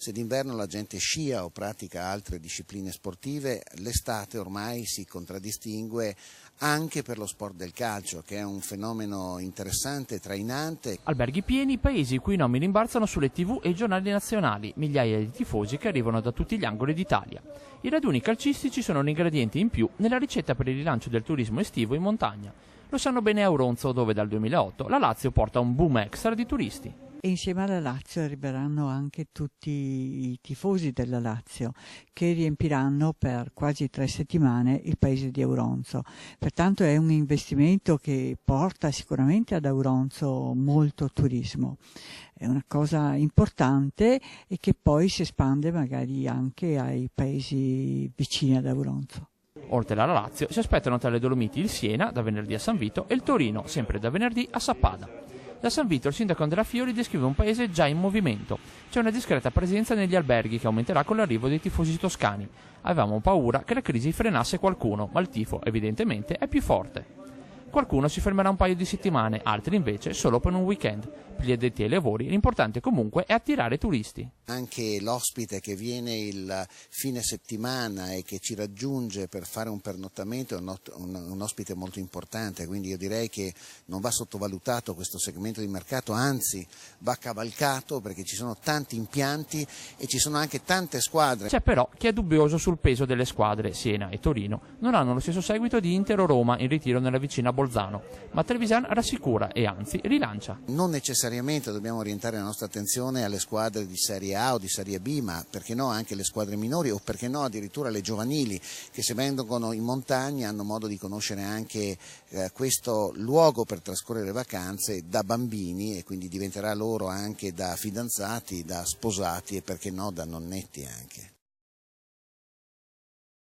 Se d'inverno la gente scia o pratica altre discipline sportive, l'estate ormai si contraddistingue anche per lo sport del calcio, che è un fenomeno interessante e trainante. Alberghi pieni, paesi i cui nomi rimbalzano sulle TV e i giornali nazionali, migliaia di tifosi che arrivano da tutti gli angoli d'Italia. I raduni calcistici sono un ingrediente in più nella ricetta per il rilancio del turismo estivo in montagna. Lo sanno bene a Auronzo, dove dal 2008 la Lazio porta un boom extra di turisti. E insieme alla Lazio arriveranno anche tutti i tifosi della Lazio che riempiranno per quasi 3 settimane il paese di Auronzo. Pertanto è un investimento che porta sicuramente ad Auronzo molto turismo. È una cosa importante e che poi si espande magari anche ai paesi vicini ad Auronzo. Oltre alla Lazio si aspettano tra le Dolomiti il Siena, da venerdì a San Vito, e il Torino, sempre da venerdì, a Sappada. Da San Vito il sindaco Andrea Fiori descrive un paese già in movimento. C'è una discreta presenza negli alberghi che aumenterà con l'arrivo dei tifosi toscani. Avevamo paura che la crisi frenasse qualcuno, ma il tifo evidentemente è più forte. Qualcuno si fermerà un paio di settimane, altri invece solo per un weekend. Per gli addetti ai lavori l'importante comunque è attirare turisti. Anche l'ospite che viene il fine settimana e che ci raggiunge per fare un pernottamento è un ospite molto importante, quindi io direi che non va sottovalutato questo segmento di mercato, anzi va cavalcato, perché ci sono tanti impianti e ci sono anche tante squadre. C'è però chi è dubbioso sul peso delle squadre. Siena e Torino non hanno lo stesso seguito di Inter o Roma in ritiro nella vicina Bolzano, ma Trevisan rassicura e anzi rilancia. Non necessariamente dobbiamo orientare la nostra attenzione alle squadre di Serie A o di Serie B, ma perché no anche le squadre minori, o perché no addirittura le giovanili, che se vengono in montagna hanno modo di conoscere anche questo luogo per trascorrere le vacanze da bambini, e quindi diventerà loro anche da fidanzati, da sposati e perché no da nonnetti anche.